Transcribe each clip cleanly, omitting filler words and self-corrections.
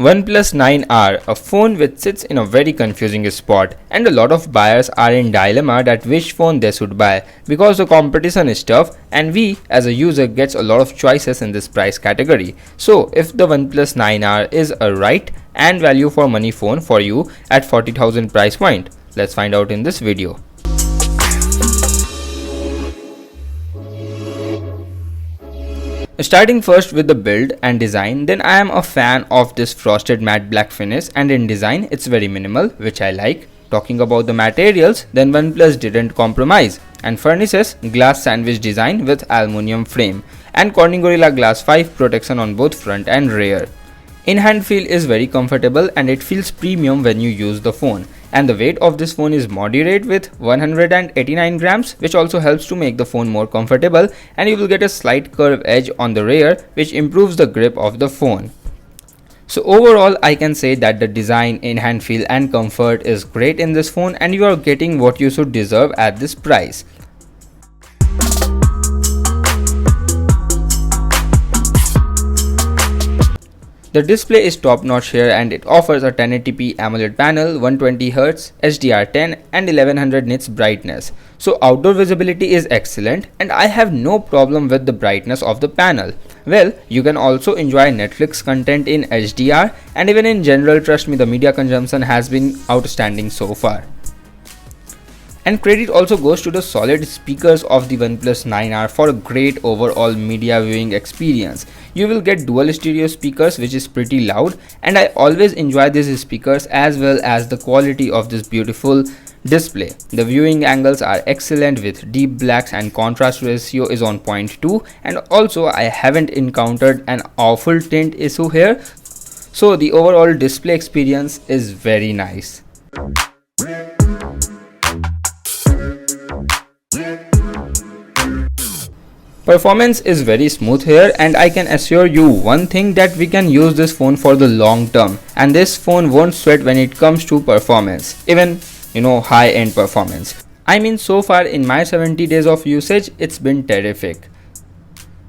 OnePlus 9R, a phone which sits in a very confusing spot, and a lot of buyers are in dilemma that which phone they should buy because the competition is tough and we as a user gets a lot of choices in this price category. So if the OnePlus 9R is a right and value for money phone for you at 40,000 price point, let's find out in this video. Starting first with the build and design, then I am a fan of this frosted matte black finish, and in design it's very minimal, which I like. Talking about the materials, then OnePlus didn't compromise and furnishes glass sandwich design with aluminium frame and Corning Gorilla Glass 5 protection on both front and rear. In-hand feel is very comfortable and it feels premium when you use the phone. And the weight of this phone is moderate with 189 grams, which also helps to make the phone more comfortable, and you will get a slight curve edge on the rear which improves the grip of the phone. So overall I can say that the design, in-hand feel and comfort is great in this phone and you are getting what you should deserve at this price. The display is top notch here and it offers a 1080p AMOLED panel, 120Hz, HDR10 and 1100 nits brightness. So outdoor visibility is excellent and I have no problem with the brightness of the panel. Well, you can also enjoy Netflix content in HDR and even in general, trust me, the media consumption has been outstanding so far. And credit also goes to the solid speakers of the OnePlus 9R for a great overall media viewing experience. You will get dual stereo speakers which is pretty loud and I always enjoy these speakers as well as the quality of this beautiful display. The viewing angles are excellent with deep blacks and contrast ratio is on 0.2, and also I haven't encountered an awful tint issue here. So the overall display experience is very nice. Performance is very smooth here and I can assure you one thing, that we can use this phone for the long term and this phone won't sweat when it comes to performance, even high-end performance. I mean, so far in my 70 days of usage it's been terrific.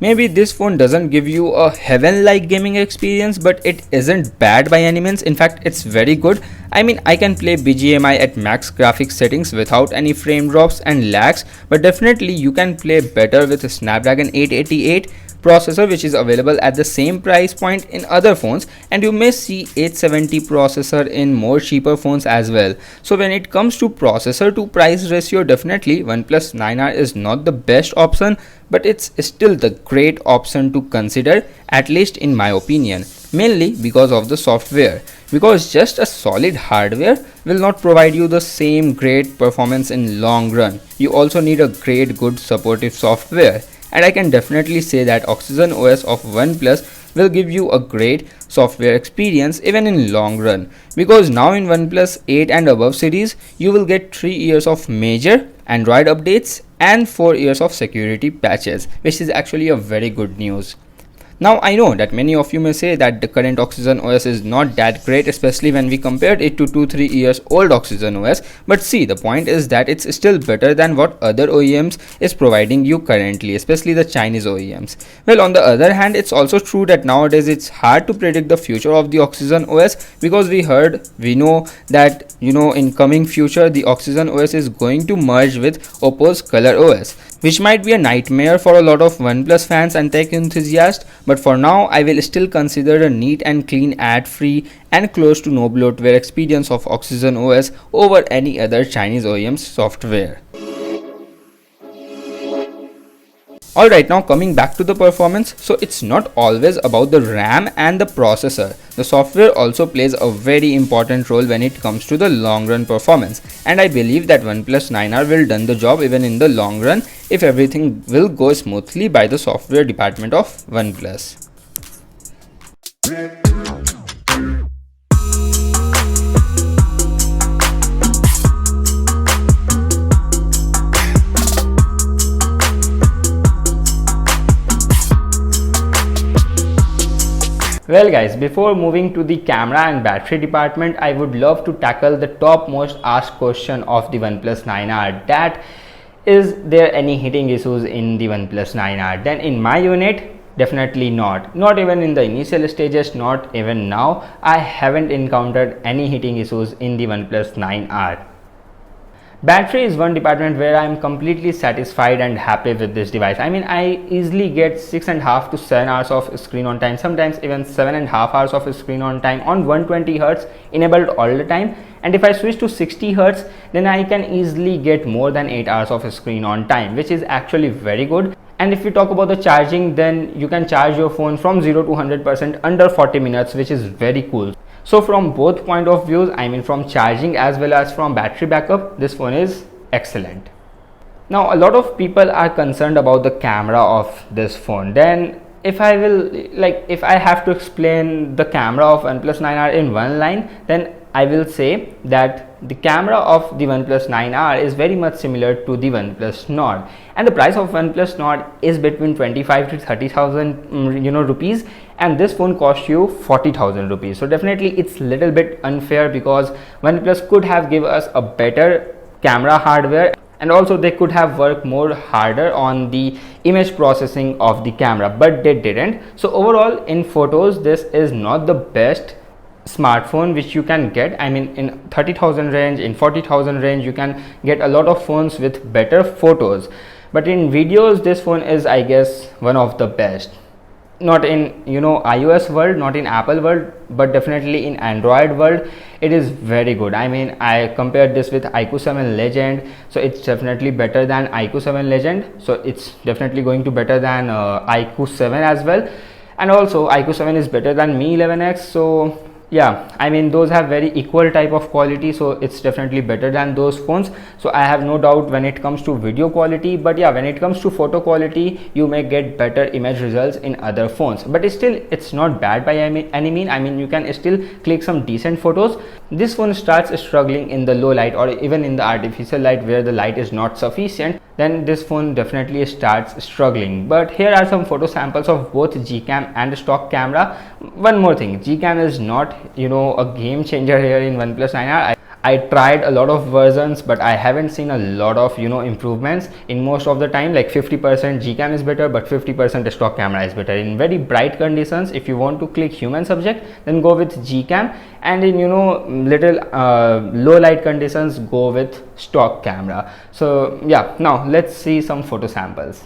Maybe this phone doesn't give you a heaven-like gaming experience, but it isn't bad by any means. In fact, it's very good. I mean, I can play BGMI at max graphics settings without any frame drops and lags, but definitely you can play better with a Snapdragon 888 processor which is available at the same price point in other phones, and you may see 870 processor in more cheaper phones as well. So when it comes to processor to price ratio, definitely OnePlus 9R is not the best option, but it's still the great option to consider, at least in my opinion, mainly because of the software, because just a solid hardware will not provide you the same great performance in long run. You also need a great good supportive software. And I can definitely say that Oxygen OS of OnePlus will give you a great software experience even in long run, because now in OnePlus 8 and above series you will get 3 years of major Android updates and 4 years of security patches, which is actually a very good news. Now I know that many of you may say that the current Oxygen OS is not that great, especially when we compared it to 2-3 years old Oxygen OS, but see, the point is that it's still better than what other OEMs is providing you currently, especially the Chinese OEMs. Well, on the other hand, it's also true that nowadays it's hard to predict the future of the Oxygen OS, because we know that in coming future the Oxygen OS is going to merge with Oppo's Color OS, which might be a nightmare for a lot of OnePlus fans and tech enthusiasts, but for now I will still consider a neat and clean, ad-free and close to no bloatware experience of Oxygen OS over any other Chinese OEM's software. Alright, now coming back to the performance, so it's not always about the RAM and the processor. The software also plays a very important role when it comes to the long run performance, and I believe that OnePlus 9R will done the job even in the long run if everything will go smoothly by the software department of OnePlus. Well guys, before moving to the camera and battery department, I would love to tackle the top most asked question of the OnePlus 9R, that is there any heating issues in the OnePlus 9R. Then in my unit, Definitely not. Not even in the initial stages, not even now. I haven't encountered any heating issues in the OnePlus 9R. Battery is one department where I am completely satisfied and happy with this device. I mean, I easily get 6.5 to 7 hours of screen on time, sometimes even 7.5 hours of screen on time on 120 Hz enabled all the time. And if I switch to 60 Hz, then I can easily get more than 8 hours of screen on time, which is actually very good. And if we talk about the charging, then you can charge your phone from 0 to 100% under 40 minutes, which is very cool. So from both point of views, I mean from charging as well as from battery backup, this phone is excellent. Now a lot of people are concerned about the camera of this phone. Then if I have to explain the camera of OnePlus 9R in one line, then I will say that the camera of the OnePlus 9R is very much similar to the OnePlus Nord, and the price of OnePlus Nord is between 25 to 30,000 rupees, and this phone costs you 40,000 rupees. So definitely it's little bit unfair, because OnePlus could have given us a better camera hardware, and also they could have worked more harder on the image processing of the camera, but they didn't. So overall in photos, this is not the best smartphone which you can get. I mean, in 30,000 range, in 40,000 range, you can get a lot of phones with better photos, but in videos this phone is, I guess, one of the best. Not in iOS world, not in Apple world, but definitely in Android world it is very good. I mean, I compared this with iQOO 7 Legend, so it's definitely better than iQOO 7 Legend, so it's definitely going to better than iQOO 7 as well, and also iQOO 7 is better than Mi 11X. So yeah, I mean, those have very equal type of quality, so it's definitely better than those phones. So I have no doubt when it comes to video quality, but yeah, when it comes to photo quality, you may get better image results in other phones, but still it's not bad by any mean. I mean, you can still click some decent photos. This phone starts struggling in the low light or even in the artificial light where the light is not sufficient, then this phone definitely starts struggling. But here are some photo samples of both Gcam and stock camera. One more thing, Gcam is not a game changer here in OnePlus 9R. I tried a lot of versions, but I haven't seen a lot of improvements. In most of the time, like 50% Gcam is better, but 50% stock camera is better. In very bright conditions, if you want to click human subject, then go with Gcam, and in little low light conditions, go with stock camera. So yeah, now let's see some photo samples.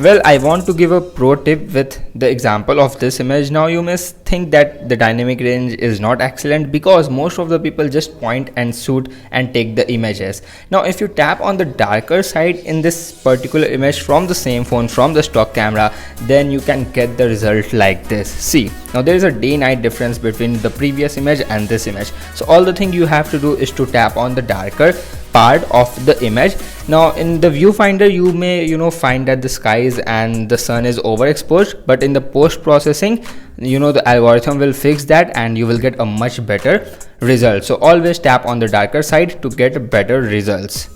Well, I want to give a pro tip with the example of this image. Now you may think that the dynamic range is not excellent because most of the people just point and shoot and take the images. Now if you tap on the darker side in this particular image from the same phone, from the stock camera, then you can get the result like this. See, now there is a day-night difference between the previous image and this image. So all the thing you have to do is to tap on the darker part of the image. Now in the viewfinder you may find that the skies and the sun is overexposed, but in the post processing the algorithm will fix that and you will get a much better result. So always tap on the darker side to get better results.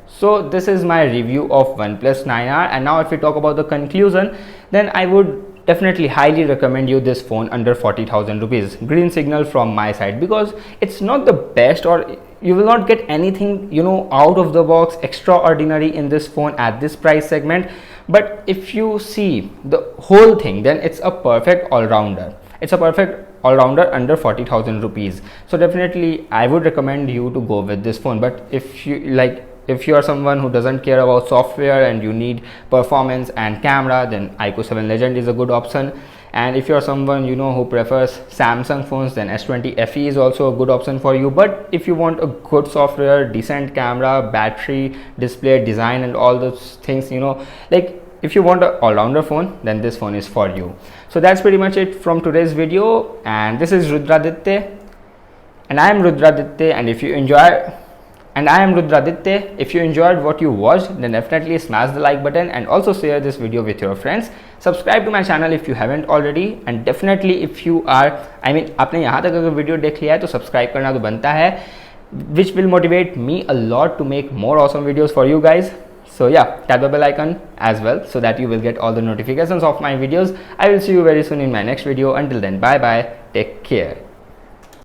So this is my review of OnePlus 9R, and now if we talk about the conclusion, then I would definitely highly recommend you this phone under 40,000 rupees. Green signal from my side, because it's not the best, or you will not get anything out of the box extraordinary in this phone at this price segment. But if you see the whole thing, then it's a perfect all-rounder. It's a perfect all-rounder under 40,000 rupees. So definitely I would recommend you to go with this phone. But if you are someone who doesn't care about software and you need performance and camera, then iQOO 7 Legend is a good option. And if you are someone who prefers Samsung phones, then S20 FE is also a good option for you. But if you want a good software, decent camera, battery, display, design and all those things, if you want an all-rounder phone, then this phone is for you. So that's pretty much it from today's video, and this is Rudraditya. And I am Rudraditya, and if you enjoyed what you watched, then definitely smash the like button and also share this video with your friends. Subscribe to my channel if you haven't already, and definitely if you are, आपने यहाँ तक अगर video देख लिया है तो subscribe करना तो बनता है, which will motivate me a lot to make more awesome videos for you guys. So yeah, tap the bell icon as well so that you will get all the notifications of my videos. I will see you very soon in my next video. Until then, bye bye, take care.